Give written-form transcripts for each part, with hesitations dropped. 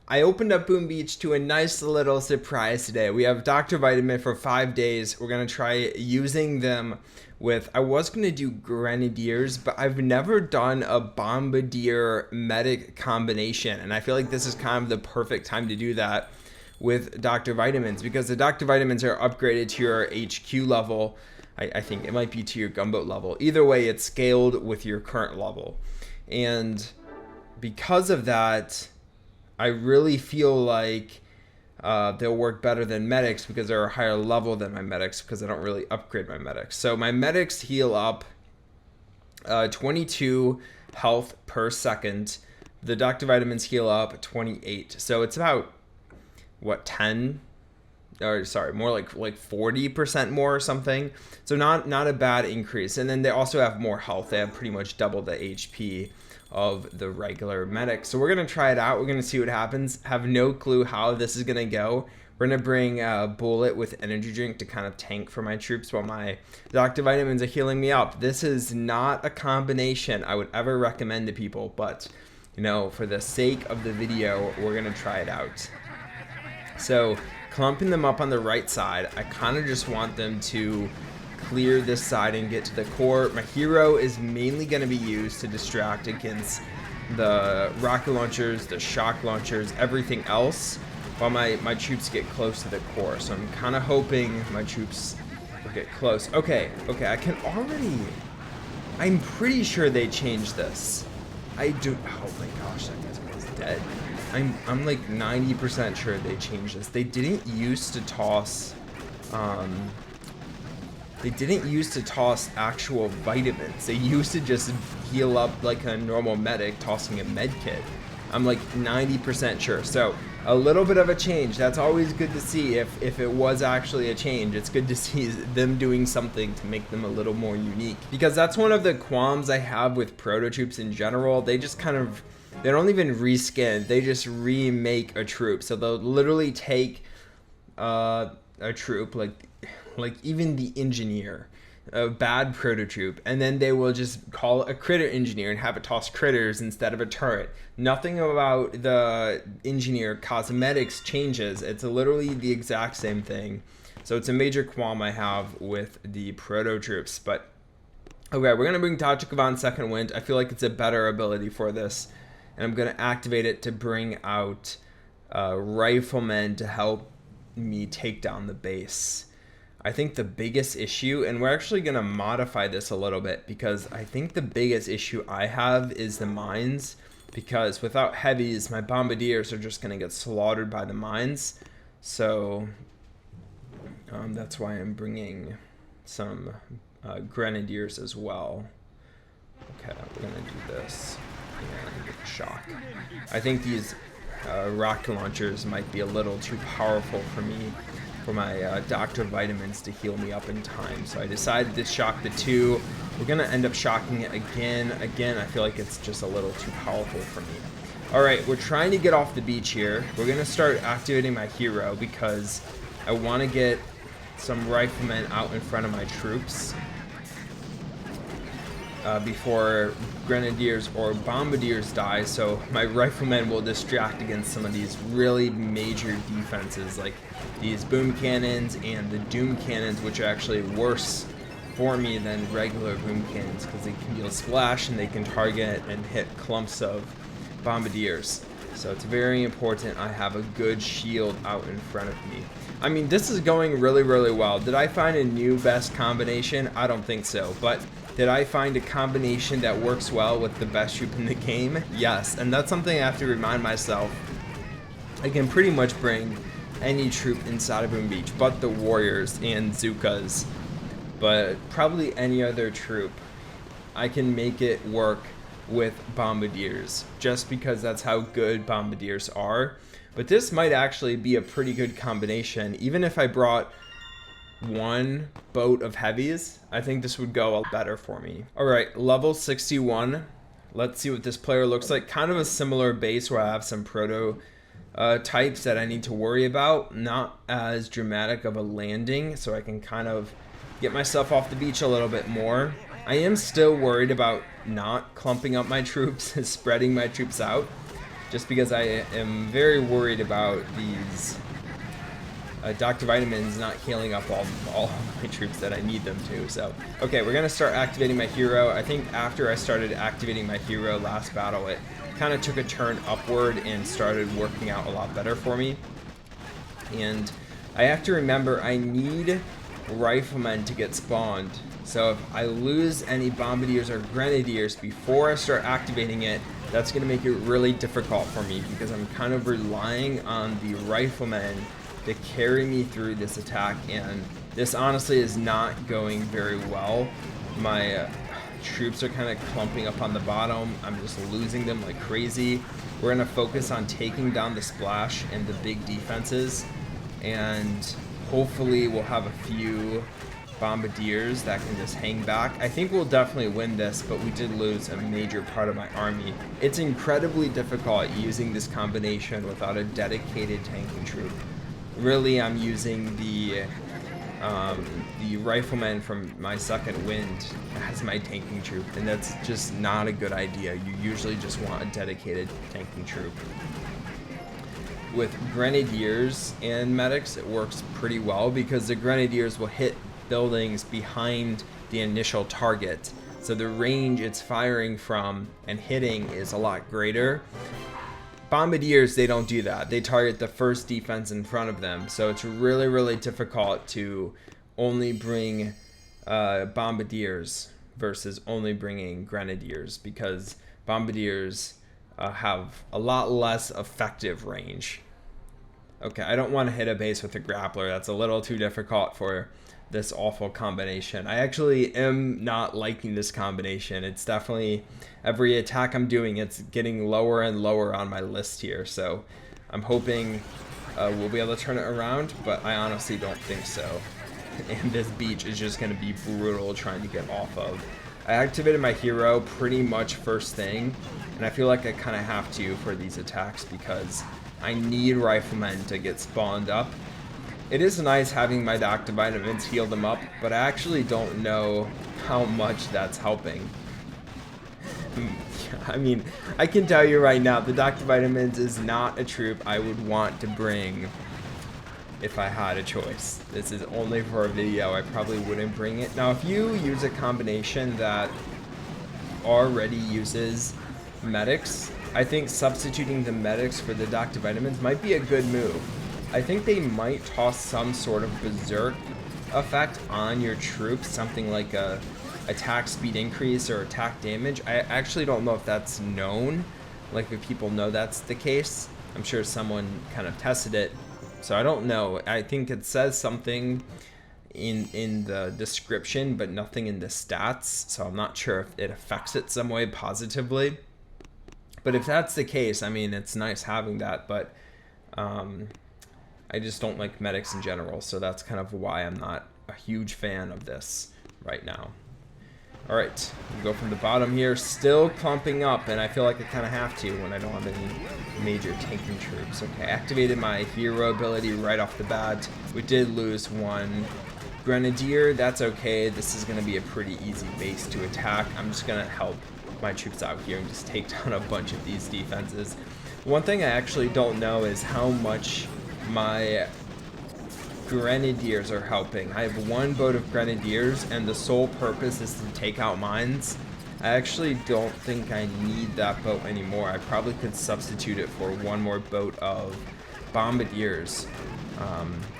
I opened up Boom Beach to a nice little surprise today. We have Dr. Vitamin for 5 days. We're going to try using them with, I was going to do Grenadiers, but I've never done a Bombardier medic combination. And I feel like this is kind of the perfect time to do that with Dr. Vitamins, because the Dr. Vitamins are upgraded to your HQ level. I think it might be to your gunboat level. Either way, it's scaled with your current level. And because of that, I really feel like they'll work better than medics because they're a higher level than my medics, because I don't really upgrade my medics. So my medics heal up 22 health per second. The Dr. Vitamins heal up 28. So it's about, what, 10? Or sorry, more like 40% more or something. So not a bad increase. And then they also have more health. They have pretty much double the HP of the regular medic. So we're gonna try it out. We're gonna see what happens. Have no clue how this is gonna go. We're gonna bring a bullet with energy drink to kind of tank for my troops while my Dr. Vitamins are healing me up. This is not a combination I would ever recommend to people, but you know, for the sake of the video, we're gonna try it out. So clumping them up on the right side, I kind of just want them to clear this side and get to the core. My hero is mainly going to be used to distract against the rocket launchers, the shock launchers, everything else, while my troops get close to the core. So I'm kind of hoping my troops will get close. Okay, I can already, I'm pretty sure they changed this. Oh my gosh, that guy's dead. I'm like 90% sure they changed this. They didn't used to toss actual vitamins. They used to just heal up like a normal medic tossing a med kit. I'm like 90% sure. So a little bit of a change. That's always good to see. If it was actually a change, it's good to see them doing something to make them a little more unique, because that's one of the qualms I have with proto troops in general. They just kind of, they don't even reskin, they just remake a troop. So they'll literally take a troop, like even the engineer, a bad proto troop, and then they will just call it a critter engineer and have it toss critters instead of a turret. Nothing about the engineer cosmetics changes. It's literally the exact same thing. So it's a major qualm I have with the proto troops. But okay, we're gonna bring Tactical Von Second Wind. I feel like it's a better ability for this. And I'm going to activate it to bring out riflemen to help me take down the base. I think the biggest issue, and we're actually going to modify this a little bit, because I think the biggest issue I have is the mines, because without heavies, my bombardiers are just going to get slaughtered by the mines. So that's why I'm bringing some grenadiers as well. Okay, we're going to do this. And shock. I think these rocket launchers might be a little too powerful for me, for my Dr. Vitamins to heal me up in time. So I decided to shock the 2. We're going to end up shocking it again. I feel like it's just a little too powerful for me. Alright, we're trying to get off the beach here. We're going to start activating my hero because I want to get some riflemen out in front of my troops before grenadiers or bombardiers die, so my riflemen will distract against some of these really major defenses, like these boom cannons and the doom cannons, which are actually worse for me than regular boom cannons because they can deal splash and they can target and hit clumps of bombardiers. So it's very important I have a good shield out in front of me. I mean, this is going really well. Did I find a new best combination? I don't think so, but did I find a combination that works well with the best troop in the game? Yes, and that's something I have to remind myself. I can pretty much bring any troop inside of Boom Beach, but the warriors and Zukas. But probably any other troop, I can make it work with bombardiers, just because that's how good bombardiers are. But this might actually be a pretty good combination, even if I brought one boat of heavies. I think this would go a lot better for me. Alright, level 61. Let's see what this player looks like. Kind of a similar base where I have some proto types that I need to worry about. Not as dramatic of a landing, so I can kind of get myself off the beach a little bit more. I am still worried about not clumping up my troops and spreading my troops out. just because I am very worried about these Dr. Vitamins not healing up all my troops that I need them to. So, okay, we're gonna start activating my hero. I think after I started activating my hero last battle, it kind of took a turn upward and started working out a lot better for me. And I have to remember I need riflemen to get spawned. So if I lose any bombardiers or grenadiers before I start activating it, that's going to make it really difficult for me because I'm kind of relying on the riflemen to carry me through this attack, and this honestly is not going very well. My troops are kind of clumping up on the bottom. I'm just losing them like crazy. We're going to focus on taking down the splash and the big defenses, and hopefully we'll have a few bombardiers that can just hang back. I think we'll definitely win this, but we did lose a major part of my army. It's incredibly difficult using this combination without a dedicated tanking troop. Really, I'm using the rifleman from my second wind as my tanking troop, and that's just not a good idea. You usually just want a dedicated tanking troop. With grenadiers and medics, it works pretty well because the grenadiers will hit buildings behind the initial target, so the range it's firing from and hitting is a lot greater. Bombardiers, they don't do that. They target the first defense in front of them, so it's really difficult to only bring bombardiers versus only bringing grenadiers, because bombardiers have a lot less effective range. Okay, I don't want to hit a base with a grappler. That's a little too difficult for this awful combination. I actually am not liking this combination. It's definitely, every attack I'm doing, it's getting lower and lower on my list here. So I'm hoping we'll be able to turn it around, but I honestly don't think so. And this beach is just going to be brutal trying to get off of. I activated my hero pretty much first thing, and I feel like I kind of have to for these attacks because I need riflemen to get spawned up. It is nice having my Dr. Vitamins heal them up, but I actually don't know how much that's helping. I mean, I can tell you right now, the Dr. Vitamins is not a troop I would want to bring if I had a choice. This is only for a video. I probably wouldn't bring it. Now, if you use a combination that already uses medics, I think substituting the medics for the Dr. Vitamins might be a good move. I think they might toss some sort of berserk effect on your troops, something like a attack speed increase or attack damage. I actually don't know if that's known, like if people know that's the case. I'm sure someone kind of tested it, so I don't know. I think it says something in the description, but nothing in the stats, so I'm not sure if it affects it some way positively. But if that's the case, I mean, it's nice having that, but I just don't like medics in general, so that's kind of why I'm not a huge fan of this right now. Alright, we go from the bottom here, still clumping up, and I feel like I kind of have to when I don't have any major tanking troops. Okay, activated my hero ability right off the bat. We did lose one grenadier, that's okay. This is going to be a pretty easy base to attack. I'm just going to help my troops out here and just take down a bunch of these defenses. One thing I actually don't know is how much my grenadiers are helping. I have one boat of grenadiers, and the sole purpose is to take out mines. I actually don't think I need that boat anymore. I probably could substitute it for one more boat of bombardiers.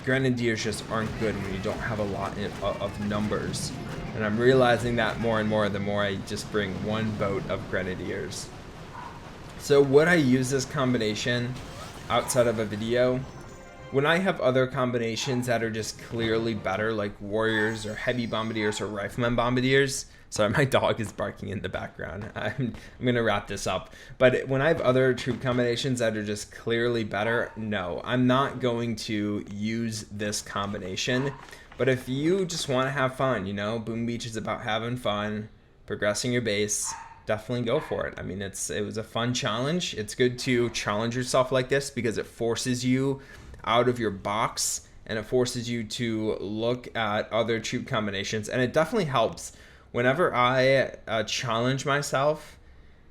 Grenadiers just aren't good when you don't have a lot of numbers, and I'm realizing that more and more the more I just bring one boat of grenadiers. So would I use this combination outside of a video? When I have other combinations that are just clearly better, like warriors or heavy bombardiers or rifleman bombardiers. Sorry, my dog is barking in the background. I'm gonna wrap this up. But when I have other troop combinations that are just clearly better, no, I'm not going to use this combination. But if you just want to have fun, you know, Boom Beach is about having fun, progressing your base, definitely go for it. I mean, it was a fun challenge. It's good to challenge yourself like this because it forces you out of your box and it forces you to look at other troop combinations, and it definitely helps whenever I challenge myself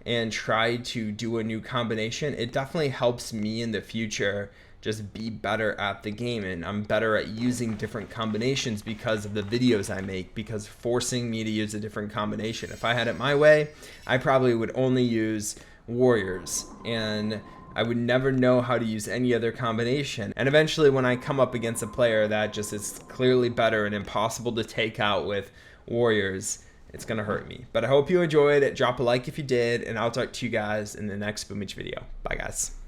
and try to do a new combination, it definitely helps me in the future just be better at the game, and I'm better at using different combinations because of the videos I make, because forcing me to use a different combination. If I had it my way, I probably would only use warriors, and I would never know how to use any other combination. And eventually when I come up against a player that just is clearly better and impossible to take out with warriors, it's gonna hurt me. But I hope you enjoyed it. Drop a like if you did, and I'll talk to you guys in the next Boomage video. Bye guys.